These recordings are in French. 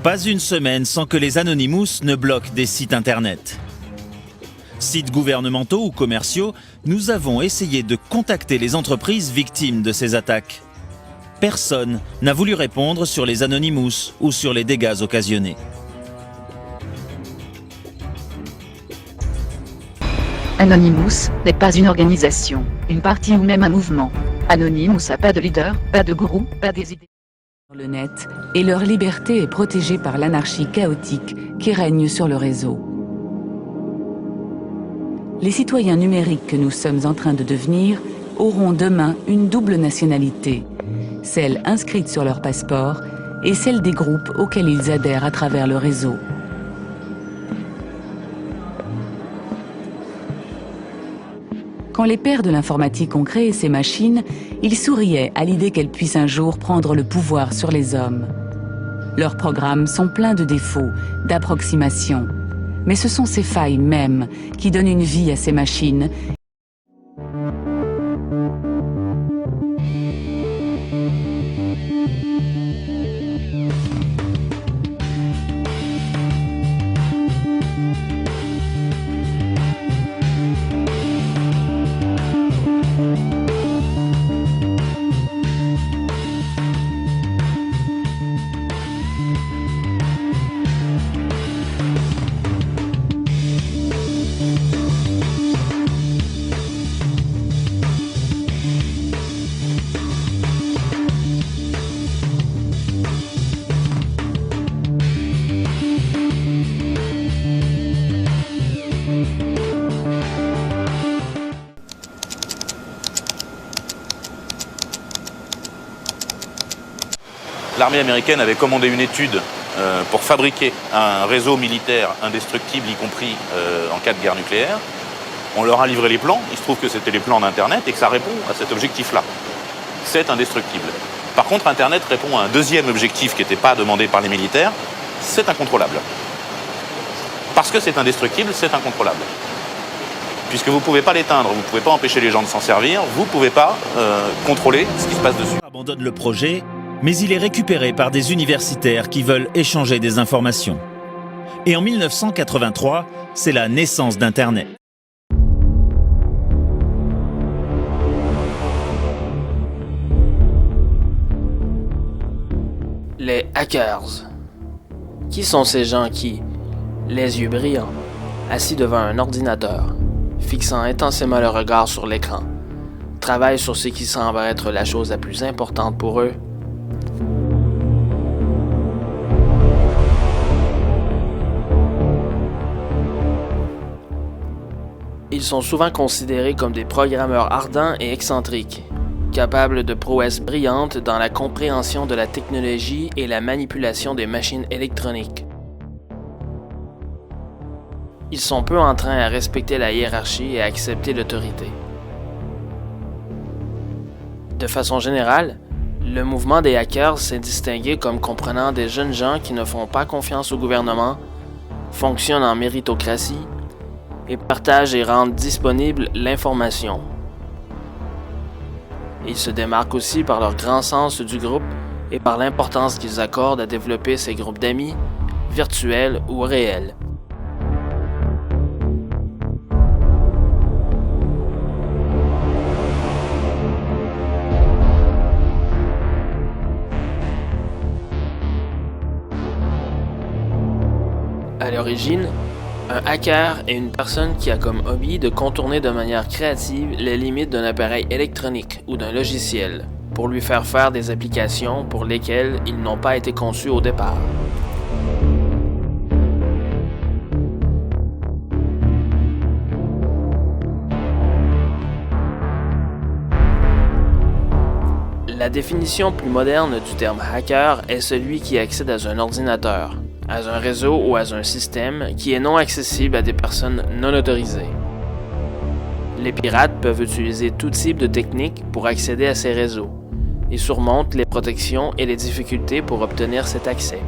Pas une semaine sans que les Anonymous ne bloquent des sites internet. Sites gouvernementaux ou commerciaux, nous avons essayé de contacter les entreprises victimes de ces attaques. Personne n'a voulu répondre sur les Anonymous ou sur les dégâts occasionnés. Anonymous n'est pas une organisation, une partie ou même un mouvement. Anonymous n'a pas de leader, pas de gourou, pas des idées. Le net, et leur liberté est protégée par l'anarchie chaotique qui règne sur le réseau. Les citoyens numériques que nous sommes en train de devenir auront demain une double nationalité, celle inscrite sur leur passeport et celle des groupes auxquels ils adhèrent à travers le réseau. Quand les pères de l'informatique ont créé ces machines, ils souriaient à l'idée qu'elles puissent un jour prendre le pouvoir sur les hommes. Leurs programmes sont pleins de défauts, d'approximations. Mais ce sont ces failles mêmes qui donnent une vie à ces machines. L'armée américaine avait commandé une étude pour fabriquer un réseau militaire indestructible, y compris en cas de guerre nucléaire. On leur a livré les plans, il se trouve que c'était les plans d'Internet et que ça répond à cet objectif-là. C'est indestructible. Par contre, Internet répond à un deuxième objectif qui n'était pas demandé par les militaires, c'est incontrôlable. Parce que c'est indestructible, c'est incontrôlable. Puisque vous ne pouvez pas l'éteindre, vous ne pouvez pas empêcher les gens de s'en servir, vous ne pouvez pas contrôler ce qui se passe dessus. On abandonne le projet, mais il est récupéré par des universitaires qui veulent échanger des informations. Et en 1983, c'est la naissance d'Internet. Les hackers. Qui sont ces gens qui, les yeux brillants, assis devant un ordinateur, fixant intensément le regard sur l'écran, travaillent sur ce qui semble être la chose la plus importante pour eux? Ils sont souvent considérés comme des programmeurs ardents et excentriques, capables de prouesses brillantes dans la compréhension de la technologie et la manipulation des machines électroniques. Ils sont peu entrains à respecter la hiérarchie et à accepter l'autorité. De façon générale, le mouvement des hackers s'est distingué comme comprenant des jeunes gens qui ne font pas confiance au gouvernement, fonctionnent en méritocratie et partagent et rendent disponible l'information. Ils se démarquent aussi par leur grand sens du groupe et par l'importance qu'ils accordent à développer ces groupes d'amis, virtuels ou réels. À l'origine, un hacker est une personne qui a comme hobby de contourner de manière créative les limites d'un appareil électronique ou d'un logiciel pour lui faire faire des applications pour lesquelles ils n'ont pas été conçus au départ. La définition plus moderne du terme hacker est celui qui accède à un ordinateur, à un réseau ou à un système qui est non accessible à des personnes non autorisées. Les pirates peuvent utiliser tout type de techniques pour accéder à ces réseaux et surmontent les protections et les difficultés pour obtenir cet accès.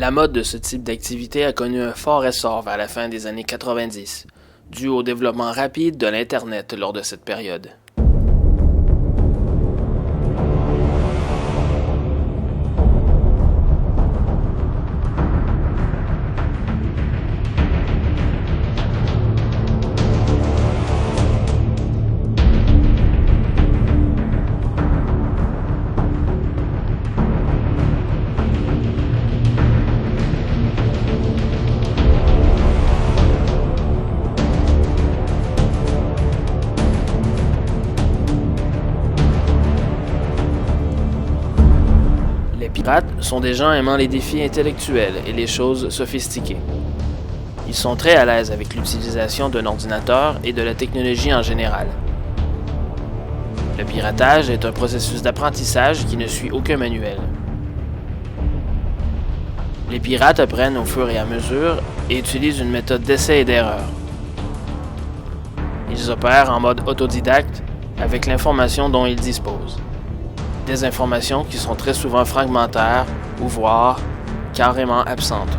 La mode de ce type d'activité a connu un fort essor vers la fin des années 90, dû au développement rapide de l'Internet lors de cette période. Les pirates sont des gens aimant les défis intellectuels et les choses sophistiquées. Ils sont très à l'aise avec l'utilisation d'un ordinateur et de la technologie en général. Le piratage est un processus d'apprentissage qui ne suit aucun manuel. Les pirates apprennent au fur et à mesure et utilisent une méthode d'essai et d'erreur. Ils opèrent en mode autodidacte avec l'information dont ils disposent. Des informations qui sont très souvent fragmentaires ou voire carrément absentes.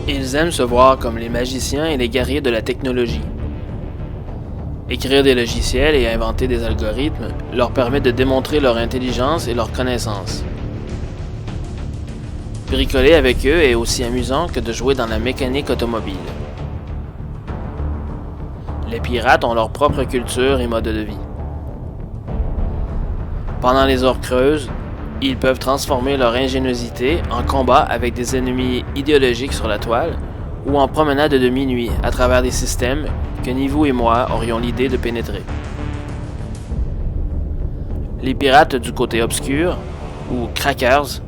Ils aiment se voir comme les magiciens et les guerriers de la technologie. Écrire des logiciels et inventer des algorithmes leur permet de démontrer leur intelligence et leur connaissance. Bricoler avec eux est aussi amusant que de jouer dans la mécanique automobile. Les pirates ont leur propre culture et mode de vie. Pendant les heures creuses, ils peuvent transformer leur ingéniosité en combat avec des ennemis idéologiques sur la toile ou en promenade de minuit à travers des systèmes que ni vous et moi aurions l'idée de pénétrer. Les pirates du côté obscur, ou crackers,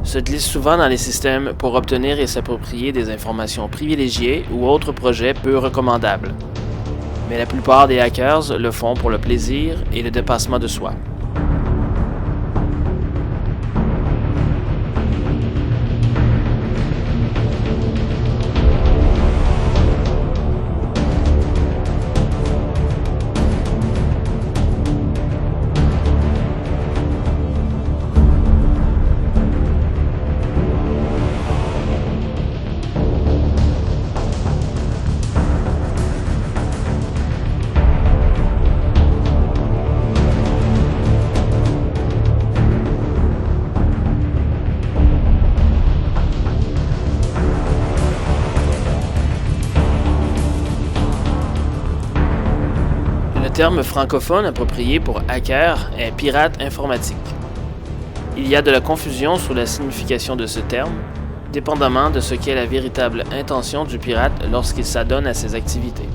se glissent souvent dans les systèmes pour obtenir et s'approprier des informations privilégiées ou autres projets peu recommandables. Mais la plupart des hackers le font pour le plaisir et le dépassement de soi. Le terme francophone approprié pour hacker est pirate informatique. Il y a de la confusion sur la signification de ce terme, dépendamment de ce qu'est la véritable intention du pirate lorsqu'il s'adonne à ses activités.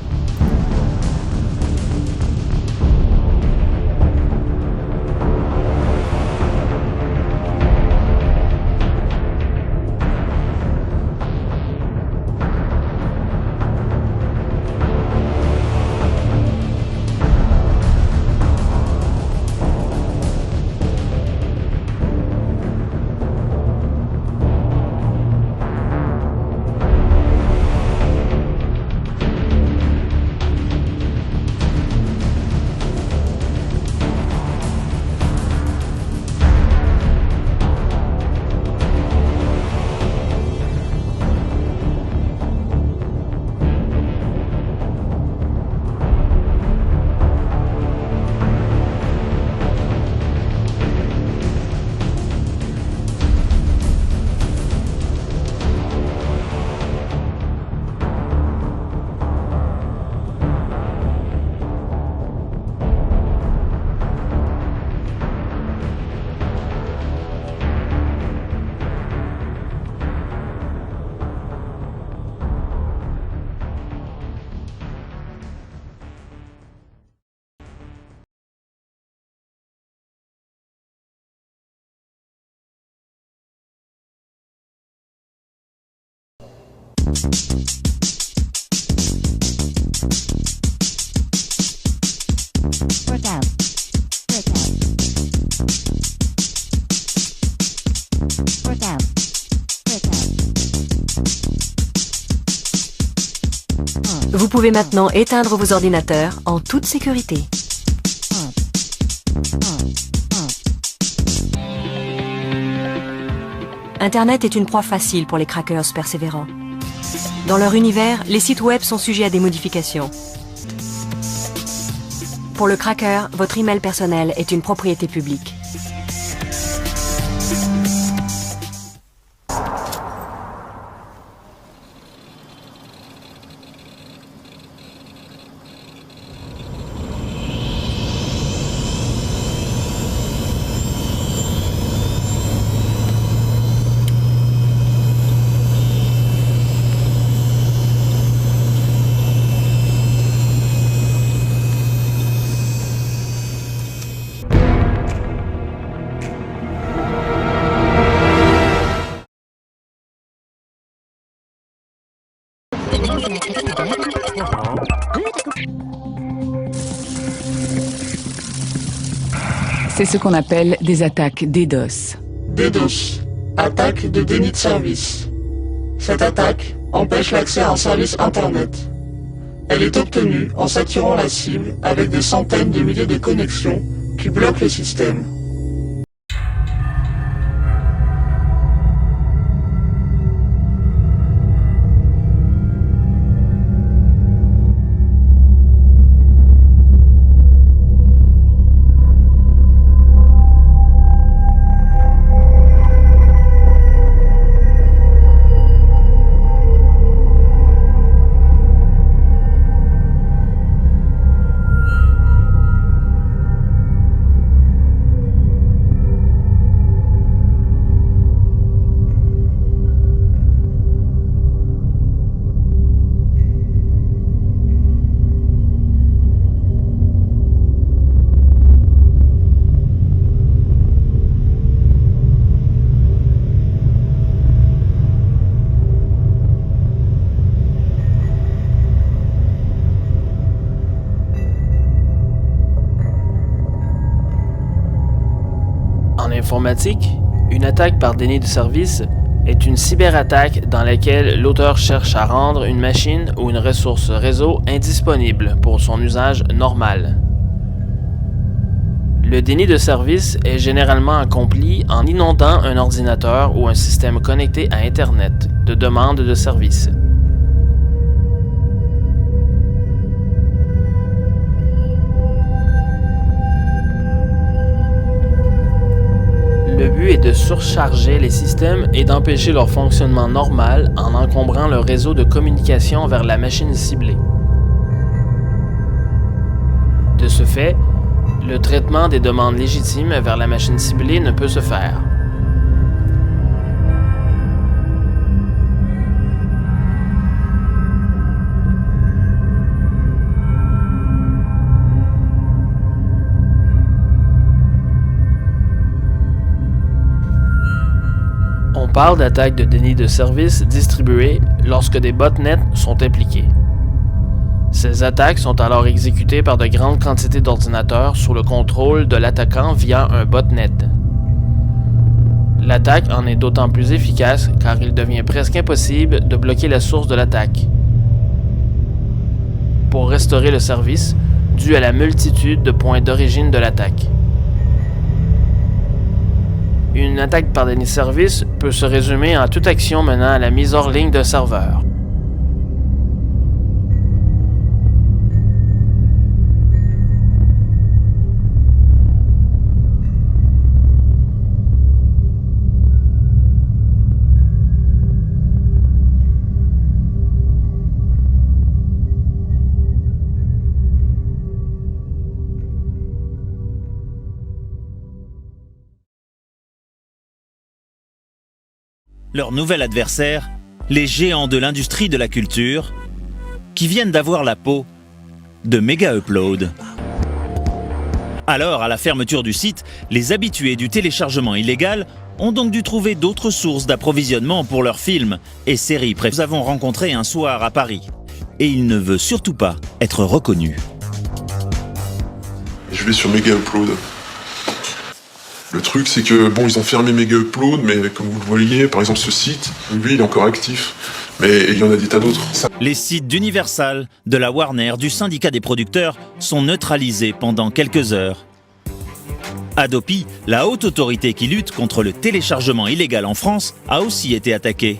Vous pouvez maintenant éteindre vos ordinateurs en toute sécurité. Internet est une proie facile pour les crackers persévérants. Dans leur univers, les sites web sont sujets à des modifications. Pour le cracker, votre email personnel est une propriété publique. C'est ce qu'on appelle des attaques DDoS. DDoS, attaque de déni de service. Cette attaque empêche l'accès à un service Internet. Elle est obtenue en saturant la cible avec des centaines de milliers de connexions qui bloquent le système. En informatique, une attaque par déni de service est une cyberattaque dans laquelle l'auteur cherche à rendre une machine ou une ressource réseau indisponible pour son usage normal. Le déni de service est généralement accompli en inondant un ordinateur ou un système connecté à Internet de demandes de services. Le but est de surcharger les systèmes et d'empêcher leur fonctionnement normal en encombrant le réseau de communication vers la machine ciblée. De ce fait, le traitement des demandes légitimes vers la machine ciblée ne peut se faire. On parle d'attaques de déni de service distribuées lorsque des botnets sont impliqués. Ces attaques sont alors exécutées par de grandes quantités d'ordinateurs sous le contrôle de l'attaquant via un botnet. L'attaque en est d'autant plus efficace car il devient presque impossible de bloquer la source de l'attaque. Pour restaurer le service, dû à la multitude de points d'origine de l'attaque. Une attaque par déni de service peut se résumer en toute action menant à la mise hors ligne d'un serveur. Leur nouvel adversaire, les géants de l'industrie de la culture, qui viennent d'avoir la peau de Mega Upload. Alors, à la fermeture du site, les habitués du téléchargement illégal ont donc dû trouver d'autres sources d'approvisionnement pour leurs films et séries. Nous avons rencontré un soir à Paris. Et il ne veut surtout pas être reconnu. Je vais sur Mega Upload. Le truc, c'est que, bon, ils ont fermé Mega Upload, mais comme vous le voyez, par exemple, ce site, lui, il est encore actif. Mais il y en a des tas d'autres. Les sites d'Universal, de la Warner, du syndicat des producteurs sont neutralisés pendant quelques heures. Adopi, la haute autorité qui lutte contre le téléchargement illégal en France, a aussi été attaquée.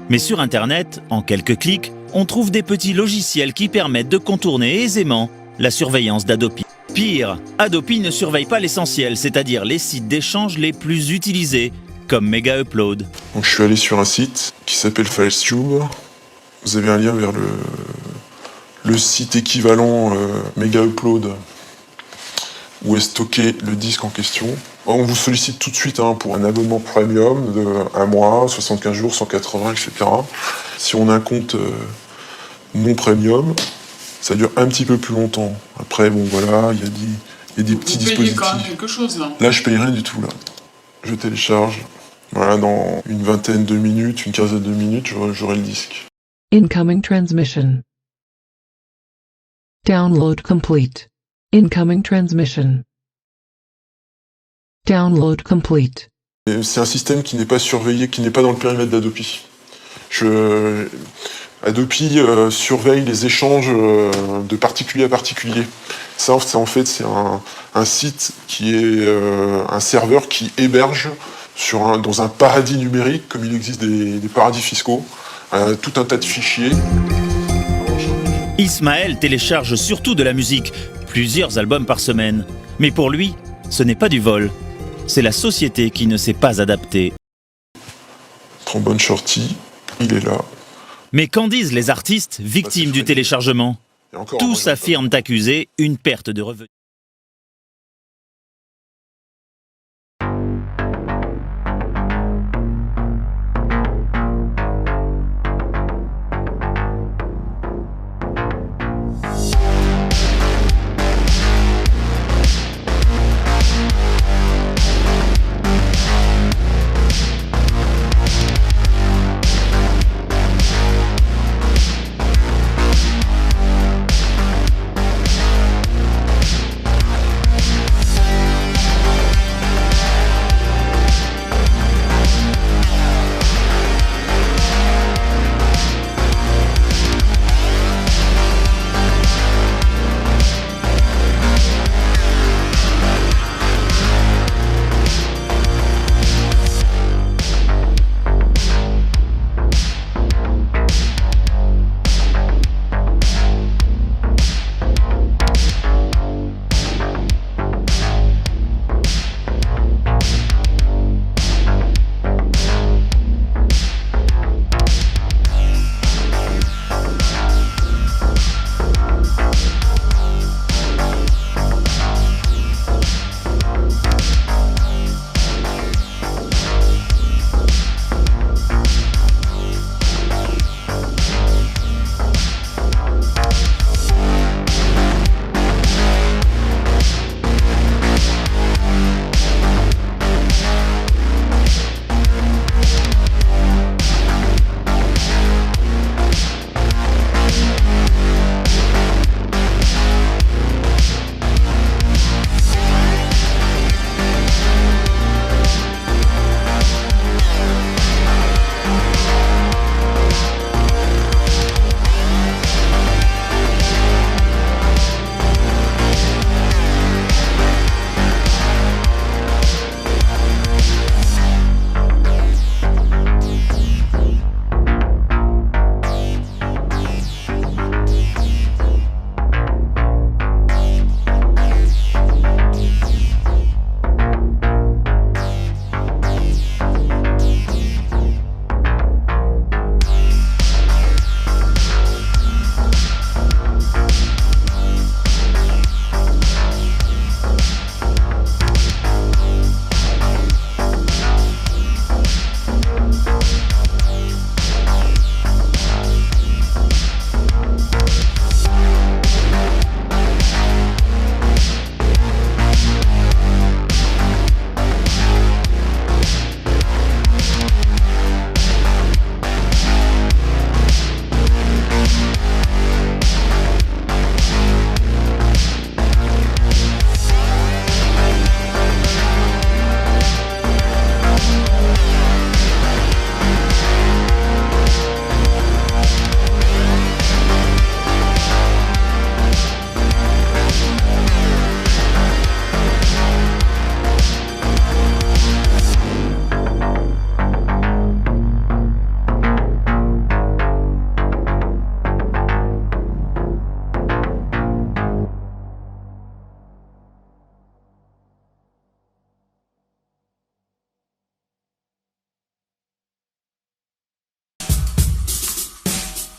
Mais sur Internet, en quelques clics, on trouve des petits logiciels qui permettent de contourner aisément la surveillance d'Adopi. Pire, Adopi ne surveille pas l'essentiel, c'est-à-dire les sites d'échange les plus utilisés, comme Mega Upload. Donc je suis allé sur un site qui s'appelle FileTube. Vous avez un lien vers le site équivalent Mega Upload, où est stocké le disque en question. On vous sollicite tout de suite pour un abonnement premium de 1 mois, 75 jours, 180, etc. Si on a un compte non premium, ça dure un petit peu plus longtemps. Après, bon voilà, il y a des petits dispositifs. Vous payez quand même quelque chose là. Là, je paye rien du tout là. Je télécharge. Voilà, dans une vingtaine de minutes, une quinzaine de minutes, j'aurai le disque. Incoming transmission. Download complete. Incoming transmission. Download complete. C'est un système qui n'est pas surveillé, qui n'est pas dans le périmètre d'Adopi. Adopi surveille les échanges de particulier à particulier. Ça, en fait, c'est un site qui est un serveur qui héberge dans un paradis numérique, comme il existe des paradis fiscaux, tout un tas de fichiers. Ismaël télécharge surtout de la musique, plusieurs albums par semaine. Mais pour lui, ce n'est pas du vol. C'est la société qui ne s'est pas adaptée. Trombone Shorty, il est là. Mais qu'en disent les artistes victimes du téléchargement ? Tous affirment accuser une perte de revenus.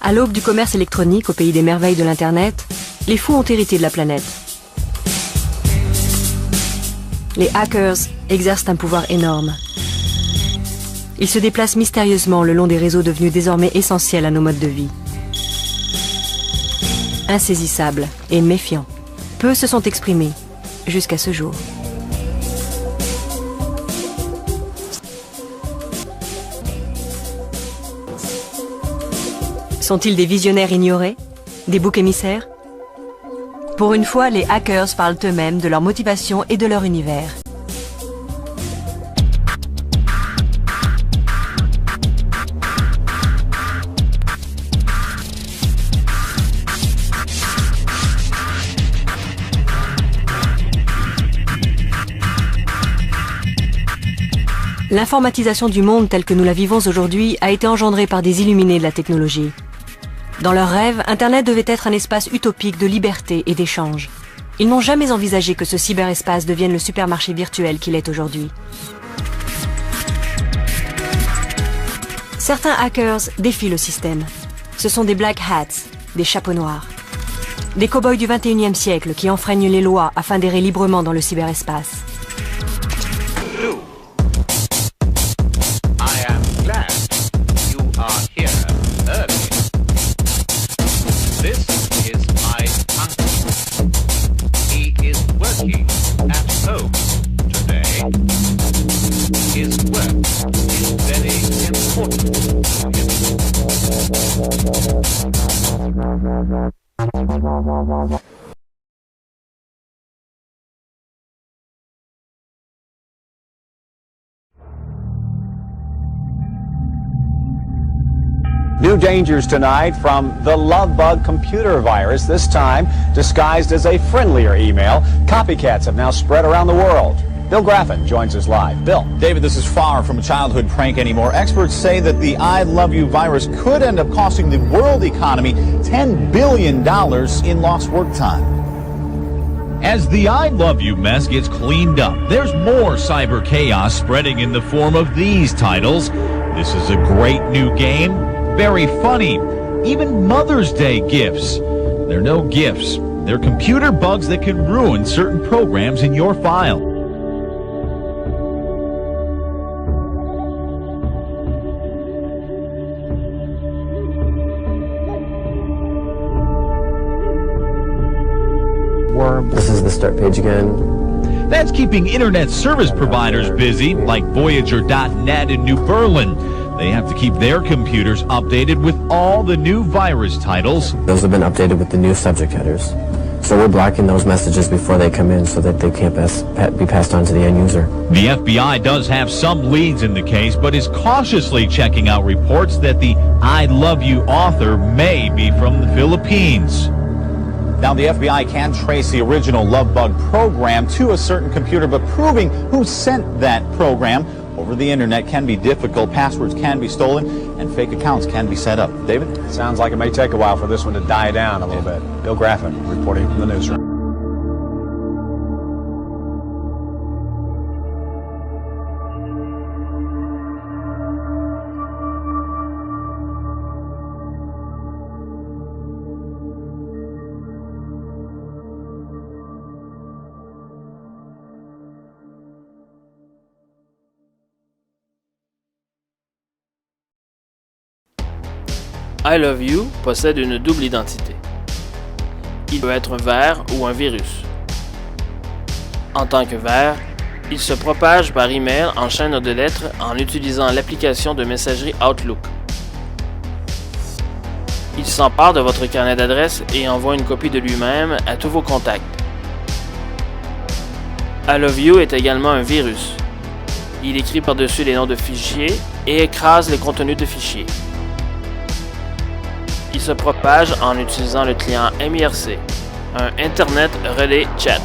À l'aube du commerce électronique au pays des merveilles de l'Internet, les fous ont hérité de la planète. Les hackers exercent un pouvoir énorme. Ils se déplacent mystérieusement le long des réseaux devenus désormais essentiels à nos modes de vie. Insaisissables et méfiants, peu se sont exprimés jusqu'à ce jour. Sont-ils des visionnaires ignorés? Des boucs émissaires? Pour une fois, les hackers parlent eux-mêmes de leur motivation et de leur univers. L'informatisation du monde tel que nous la vivons aujourd'hui a été engendrée par des illuminés de la technologie. Dans leurs rêves, Internet devait être un espace utopique de liberté et d'échange. Ils n'ont jamais envisagé que ce cyberespace devienne le supermarché virtuel qu'il est aujourd'hui. Certains hackers défient le système. Ce sont des black hats, des chapeaux noirs. Des cow-boys du 21e siècle qui enfreignent les lois afin d'errer librement dans le cyberespace. New dangers tonight from the Lovebug computer virus, this time disguised as a friendlier email. Copycats have now spread around the world. Bill Graffin joins us live. Bill. David, this is far from a childhood prank anymore. Experts say that the I Love You virus could end up costing the world economy $10 billion in lost work time. As the I Love You mess gets cleaned up, there's more cyber chaos spreading in the form of these titles. This is a great new game, very funny, even Mother's Day gifts. They're no gifts. They're computer bugs that can ruin certain programs in your file. This is the start page again. That's keeping internet service providers busy, like Voyager.net in New Berlin. They have to keep their computers updated with all the new virus titles. Those have been updated with the new subject headers. So we're blocking those messages before they come in so that they can't be passed on to the end user. The FBI does have some leads in the case, but is cautiously checking out reports that the I Love You author may be from the Philippines. Now, the FBI can trace the original Lovebug program to a certain computer, but proving who sent that program over the internet can be difficult. Passwords can be stolen, and fake accounts can be set up. David? Sounds like it may take a while for this one to die down a little bit. Bill Graffin reporting from the newsroom. I Love You possède une double identité. Il peut être vert ou un virus. En tant que vert, il se propage par email en chaîne de lettres en utilisant l'application de messagerie Outlook. Il s'empare de votre carnet d'adresses et envoie une copie de lui-même à tous vos contacts. I Love You est également un virus. Il écrit par-dessus les noms de fichiers et écrase les contenus de fichiers. Il se propage en utilisant le client MIRC, un Internet Relay Chat.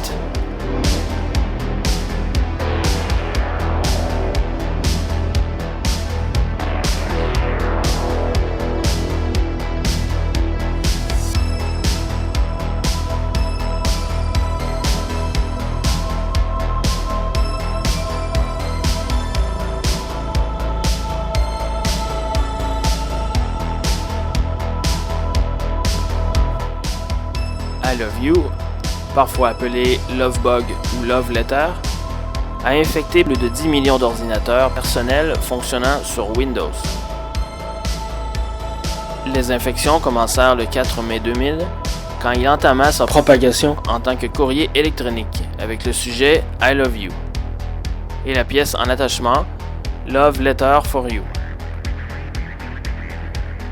I Love You, parfois appelé Lovebug ou Love Letter, a infecté plus de 10 millions d'ordinateurs personnels fonctionnant sur Windows. Les infections commencèrent le 4 mai 2000, quand il entama sa propagation en tant que courrier électronique, avec le sujet I Love You, et la pièce en attachement Love Letter for You.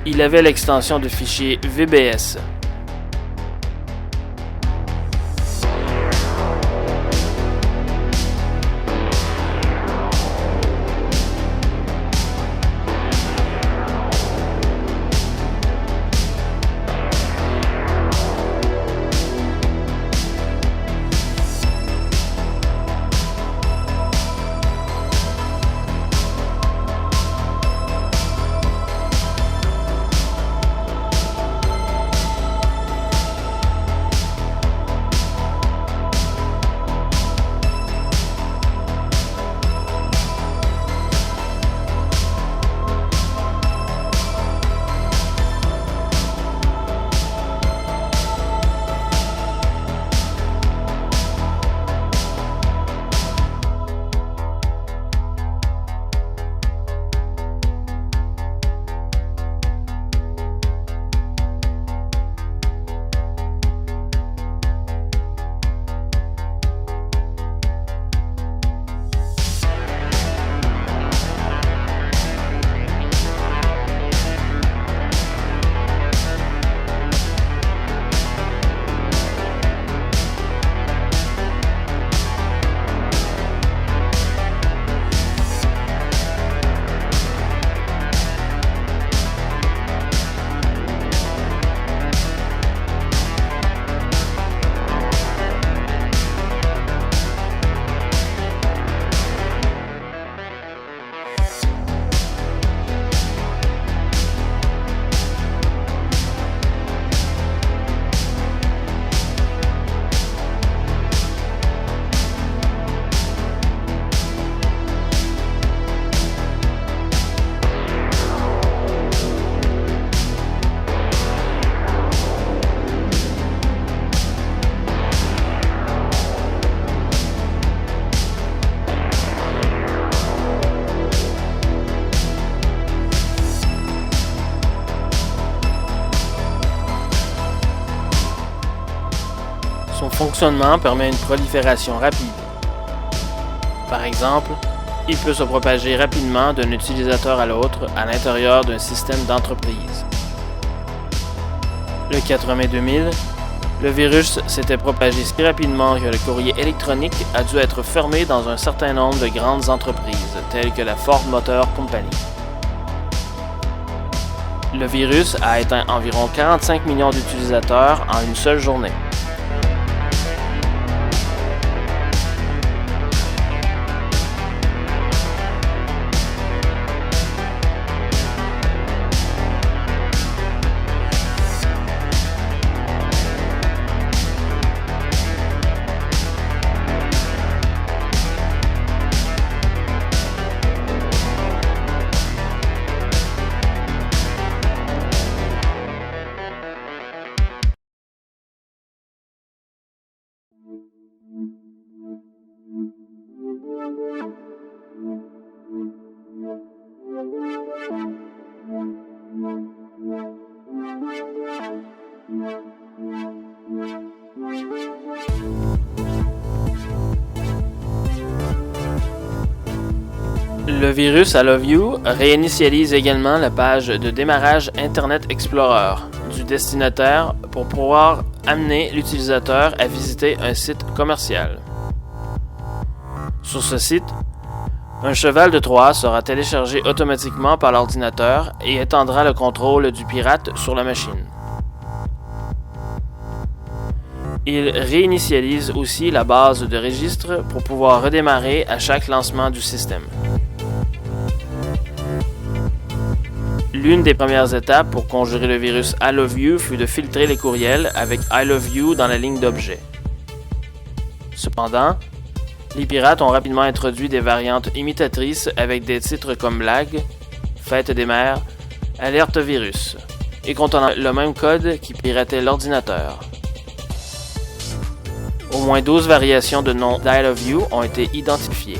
Il avait l'extension de fichier VBS. Son fonctionnement permet une prolifération rapide. Par exemple, il peut se propager rapidement d'un utilisateur à l'autre à l'intérieur d'un système d'entreprise. Le 4 mai 2000, le virus s'était propagé si rapidement que le courrier électronique a dû être fermé dans un certain nombre de grandes entreprises, telles que la Ford Motor Company. Le virus a atteint environ 45 millions d'utilisateurs en une seule journée. Le virus I Love You réinitialise également la page de démarrage Internet Explorer du destinataire pour pouvoir amener l'utilisateur à visiter un site commercial. Sur ce site, un cheval de Troie sera téléchargé automatiquement par l'ordinateur et étendra le contrôle du pirate sur la machine. Il réinitialise aussi la base de registre pour pouvoir redémarrer à chaque lancement du système. L'une des premières étapes pour conjurer le virus I Love You fut de filtrer les courriels avec I Love You dans la ligne d'objets. Cependant, les pirates ont rapidement introduit des variantes imitatrices avec des titres comme blague, fête des mères, alerte virus, et contenant le même code qui piratait l'ordinateur. Au moins 12 variations de nom d'I Love You ont été identifiées.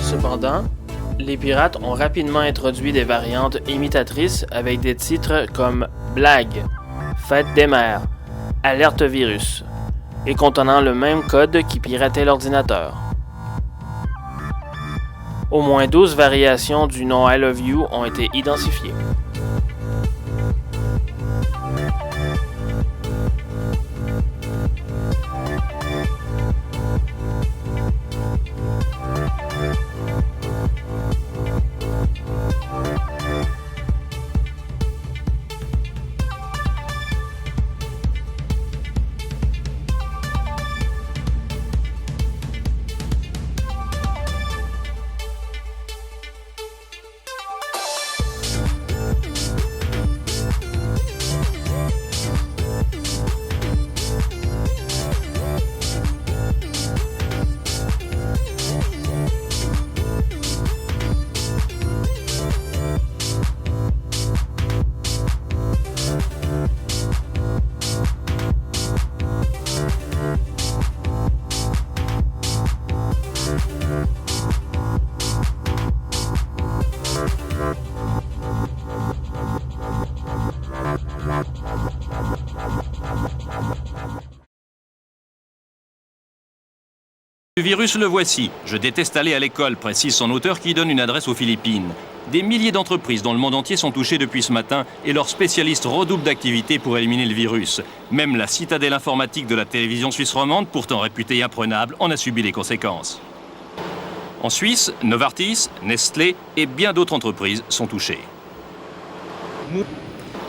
Cependant, les pirates ont rapidement introduit des variantes imitatrices avec des titres comme Blague, Fête des mères, Alerte virus, et contenant le même code qui piratait l'ordinateur. Au moins 12 variations du nom I Love You ont été identifiées. Le virus, le voici. Je déteste aller à l'école, précise son auteur qui donne une adresse aux Philippines. Des milliers d'entreprises dans le monde entier sont touchées depuis ce matin et leurs spécialistes redoublent d'activité pour éliminer le virus. Même la citadelle informatique de la télévision suisse romande, pourtant réputée imprenable, en a subi les conséquences. En Suisse, Novartis, Nestlé et bien d'autres entreprises sont touchées.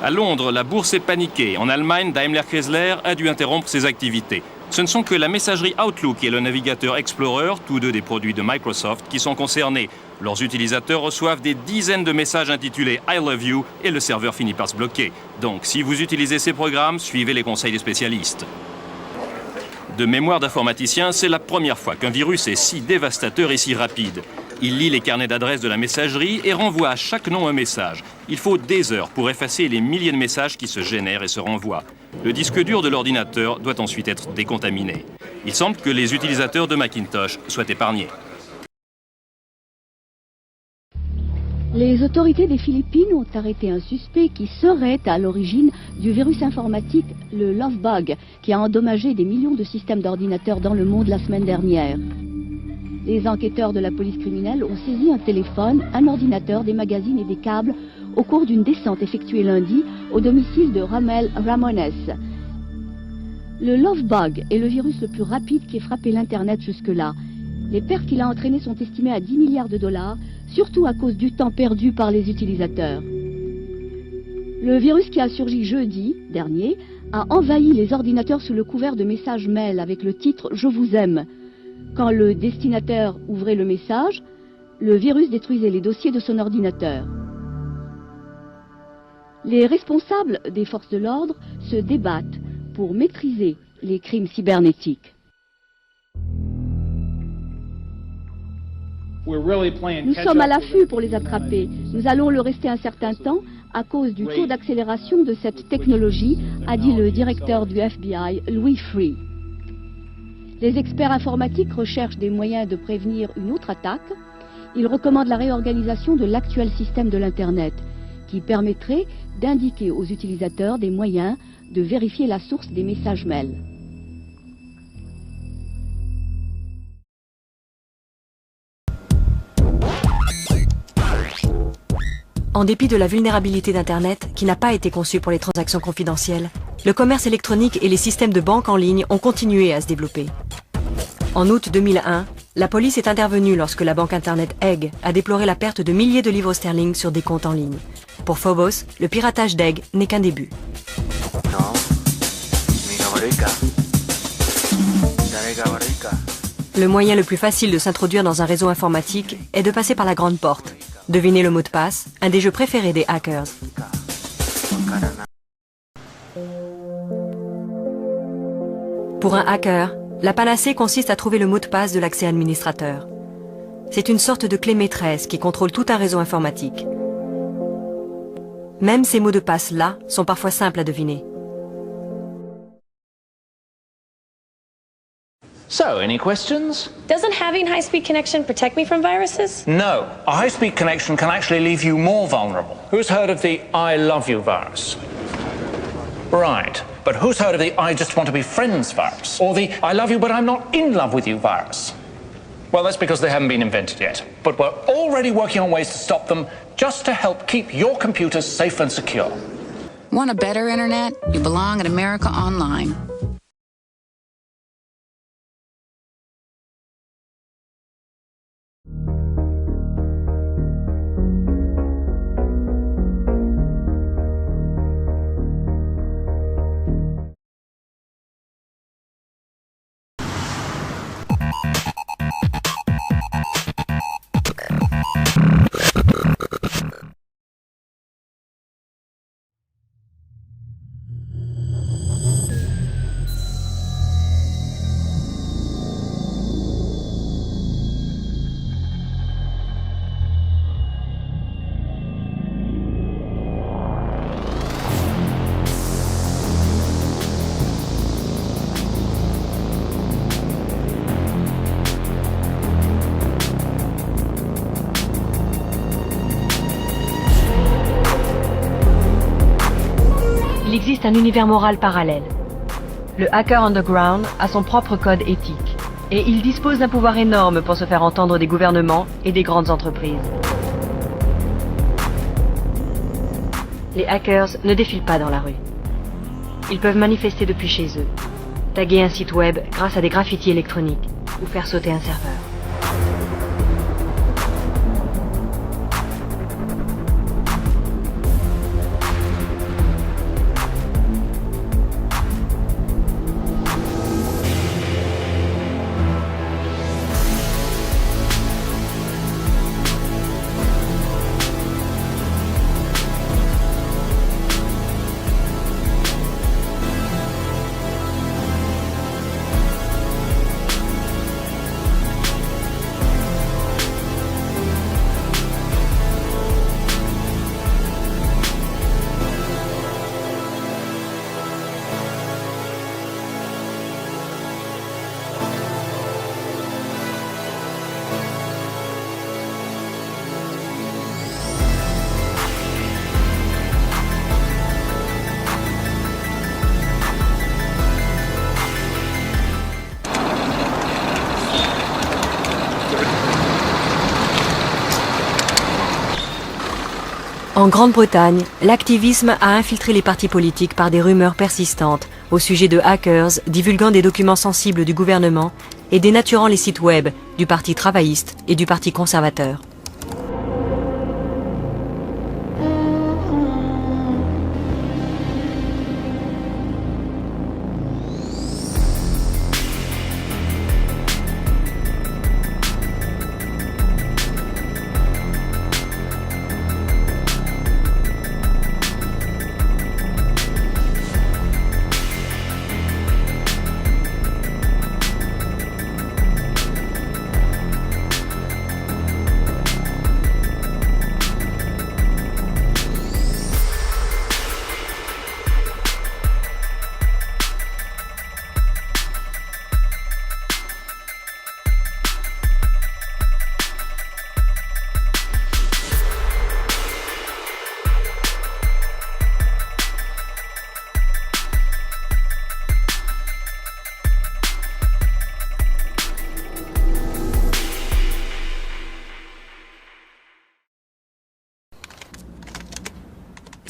À Londres, la bourse est paniquée. En Allemagne, Daimler Chrysler a dû interrompre ses activités. Ce ne sont que la messagerie Outlook et le navigateur Explorer, tous deux des produits de Microsoft, qui sont concernés. Leurs utilisateurs reçoivent des dizaines de messages intitulés I Love You et le serveur finit par se bloquer. Donc, si vous utilisez ces programmes, suivez les conseils des spécialistes. De mémoire d'informaticien, c'est la première fois qu'un virus est si dévastateur et si rapide. Il lit les carnets d'adresses de la messagerie et renvoie à chaque nom un message. Il faut des heures pour effacer les milliers de messages qui se génèrent et se renvoient. Le disque dur de l'ordinateur doit ensuite être décontaminé. Il semble que les utilisateurs de Macintosh soient épargnés. Les autorités des Philippines ont arrêté un suspect qui serait à l'origine du virus informatique, le Lovebug, qui a endommagé des millions de systèmes d'ordinateurs dans le monde la semaine dernière. Les enquêteurs de la police criminelle ont saisi un téléphone, un ordinateur, des magazines et des câbles au cours d'une descente effectuée lundi au domicile de Ramel Ramones. Le Lovebug est le virus le plus rapide qui ait frappé l'Internet jusque-là. Les pertes qu'il a entraînées sont estimées à 10 milliards de dollars, surtout à cause du temps perdu par les utilisateurs. Le virus qui a surgi jeudi dernier a envahi les ordinateurs sous le couvert de messages mail avec le titre « Je vous aime ». Quand le destinataire ouvrait le message, le virus détruisait les dossiers de son ordinateur. Les responsables des forces de l'ordre se débattent pour maîtriser les crimes cybernétiques. Nous sommes à l'affût pour les attraper. Nous allons le rester un certain temps à cause du taux d'accélération de cette technologie, a dit le directeur du FBI, Louis Freeh. Les experts informatiques recherchent des moyens de prévenir une autre attaque. Ils recommandent la réorganisation de l'actuel système de l'Internet. qui permettrait d'indiquer aux utilisateurs des moyens de vérifier la source des messages mail. En dépit de la vulnérabilité d'Internet, qui n'a pas été conçue pour les transactions confidentielles, le commerce électronique et les systèmes de banque en ligne ont continué à se développer. En août 2001, la police est intervenue lorsque la banque Internet Egg a déploré la perte de milliers de livres sterling sur des comptes en ligne. Pour Phobos, le piratage d'Egg n'est qu'un début. Le moyen le plus facile de s'introduire dans un réseau informatique est de passer par la grande porte. Devinez le mot de passe, un des jeux préférés des hackers. Pour un hacker, la panacée consiste à trouver le mot de passe de l'accès administrateur. C'est une sorte de clé maîtresse qui contrôle tout un réseau informatique. Même ces mots de passe-là sont parfois simples à deviner. So, any questions? Doesn't having high-speed connection protect me from viruses? No. A high-speed connection can actually leave you more vulnerable. Who's heard of the I love you virus? Right. But who's heard of the I just want to be friends virus? Or the I love you but I'm not in love with you virus? Well, that's because they haven't been invented yet. But we're already working on ways to stop them just to help keep your computers safe and secure. Want a better internet? You belong at America Online. Il existe un univers moral parallèle. Le hacker underground a son propre code éthique, et il dispose d'un pouvoir énorme pour se faire entendre des gouvernements et des grandes entreprises. Les hackers ne défilent pas dans la rue. Ils peuvent manifester depuis chez eux, taguer un site web grâce à des graffitis électroniques, ou faire sauter un serveur. En Grande-Bretagne, l'activisme a infiltré les partis politiques par des rumeurs persistantes au sujet de hackers divulguant des documents sensibles du gouvernement et dénaturant les sites web du Parti travailliste et du Parti conservateur.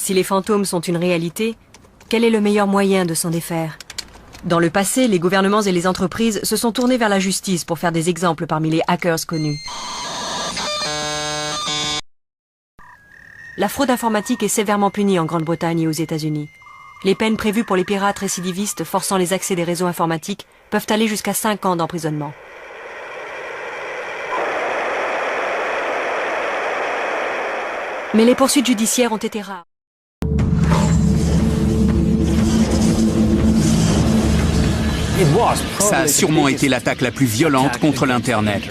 Si les fantômes sont une réalité, quel est le meilleur moyen de s'en défaire? Dans le passé, les gouvernements et les entreprises se sont tournés vers la justice pour faire des exemples parmi les hackers connus. La fraude informatique est sévèrement punie en Grande-Bretagne et aux États-Unis. Les peines prévues pour les pirates récidivistes forçant les accès des réseaux informatiques peuvent aller jusqu'à 5 ans d'emprisonnement. Mais les poursuites judiciaires ont été rares. Ça a sûrement été l'attaque la plus violente contre l'Internet.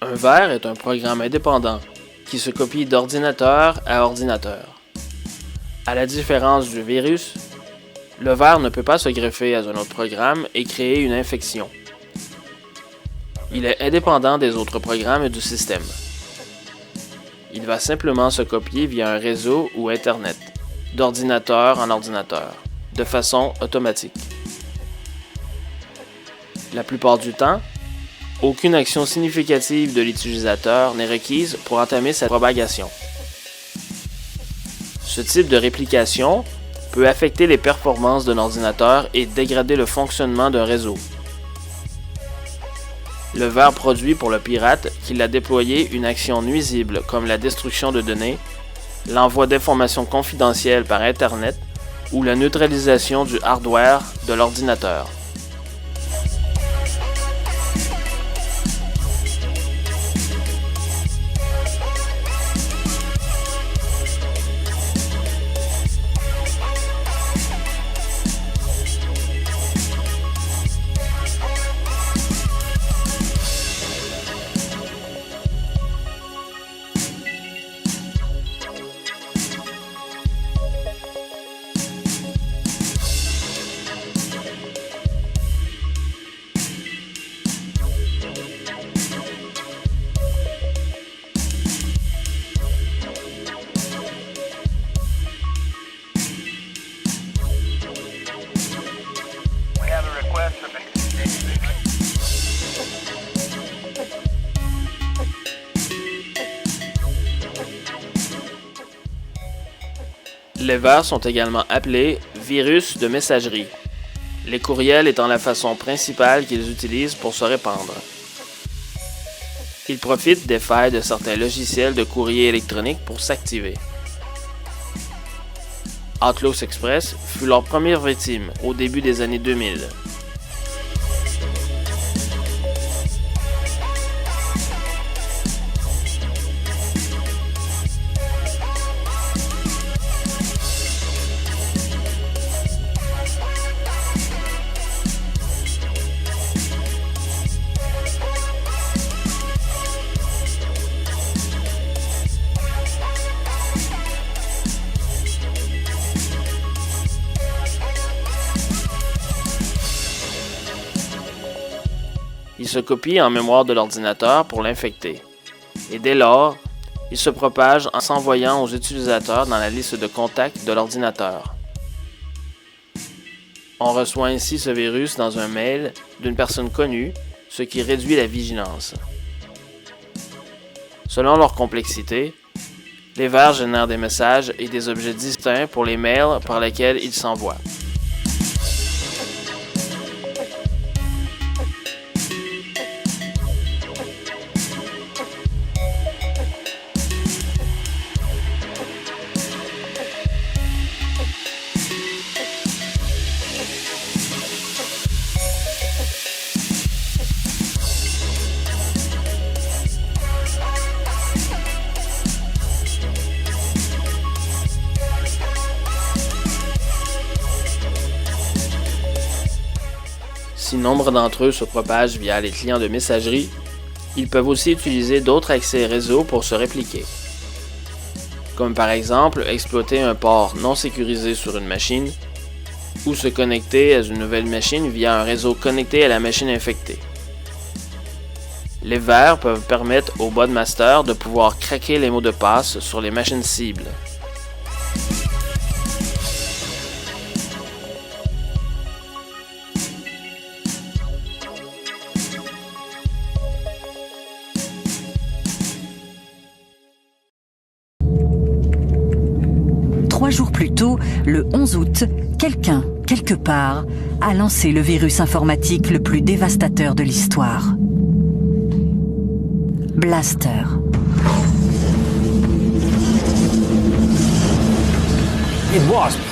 Un vers est un programme indépendant qui se copie d'ordinateur à ordinateur. À la différence du virus, le vers ne peut pas se greffer à un autre programme et créer une infection. Il est indépendant des autres programmes et du système. Il va simplement se copier via un réseau ou Internet, d'ordinateur en ordinateur, de façon automatique. La plupart du temps, aucune action significative de l'utilisateur n'est requise pour entamer sa propagation. Ce type de réplication peut affecter les performances d'un ordinateur et dégrader le fonctionnement d'un réseau. Le vers produit pour le pirate qu'il a déployé une action nuisible comme la destruction de données, l'envoi d'informations confidentielles par Internet ou la neutralisation du hardware de l'ordinateur. Les vers sont également appelés virus de messagerie, les courriels étant la façon principale qu'ils utilisent pour se répandre. Ils profitent des failles de certains logiciels de courrier électronique pour s'activer. Outlook Express fut leur première victime au début des années 2000. Il se copie en mémoire de l'ordinateur pour l'infecter. Et dès lors, il se propage en s'envoyant aux utilisateurs dans la liste de contacts de l'ordinateur. On reçoit ainsi ce virus dans un mail d'une personne connue, ce qui réduit la vigilance. Selon leur complexité, les vers génèrent des messages et des objets distincts pour les mails par lesquels ils s'envoient. Si nombre d'entre eux se propagent via les clients de messagerie, ils peuvent aussi utiliser d'autres accès réseau pour se répliquer. Comme par exemple exploiter un port non sécurisé sur une machine ou se connecter à une nouvelle machine via un réseau connecté à la machine infectée. Les vers peuvent permettre au Bodmaster de pouvoir craquer les mots de passe sur les machines cibles. plus tôt, le 11 août, quelqu'un, quelque part, a lancé le virus informatique le plus dévastateur de l'histoire. Blaster.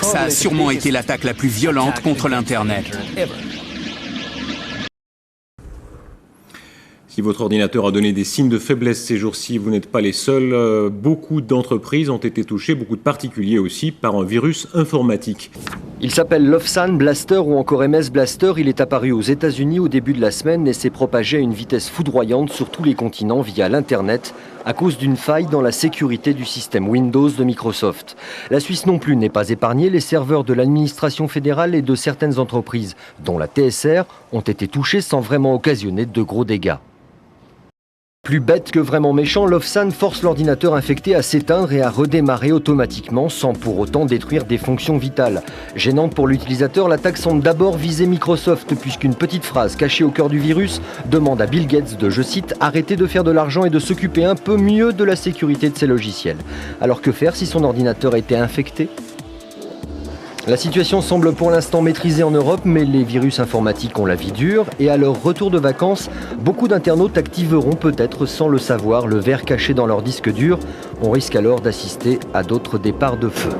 Ça a sûrement été l'attaque la plus violente contre l'Internet. Si votre ordinateur a donné des signes de faiblesse ces jours-ci, vous n'êtes pas les seuls. Beaucoup d'entreprises ont été touchées, beaucoup de particuliers aussi, par un virus informatique. Il s'appelle Lofsan Blaster ou encore MS Blaster. Il est apparu aux États-Unis au début de la semaine et s'est propagé à une vitesse foudroyante sur tous les continents via l'Internet à cause d'une faille dans la sécurité du système Windows de Microsoft. La Suisse non plus n'est pas épargnée. Les serveurs de l'administration fédérale et de certaines entreprises, dont la TSR, ont été touchés sans vraiment occasionner de gros dégâts. Plus bête que vraiment méchant, Lofsan force l'ordinateur infecté à s'éteindre et à redémarrer automatiquement sans pour autant détruire des fonctions vitales. Gênante pour l'utilisateur, l'attaque semble d'abord viser Microsoft puisqu'une petite phrase cachée au cœur du virus demande à Bill Gates de, je cite, arrêter de faire de l'argent et de s'occuper un peu mieux de la sécurité de ses logiciels. Alors que faire si son ordinateur a été infecté ? La situation semble pour l'instant maîtrisée en Europe, mais les virus informatiques ont la vie dure et à leur retour de vacances, beaucoup d'internautes activeront peut-être sans le savoir le verre caché dans leur disque dur. On risque alors d'assister à d'autres départs de feu.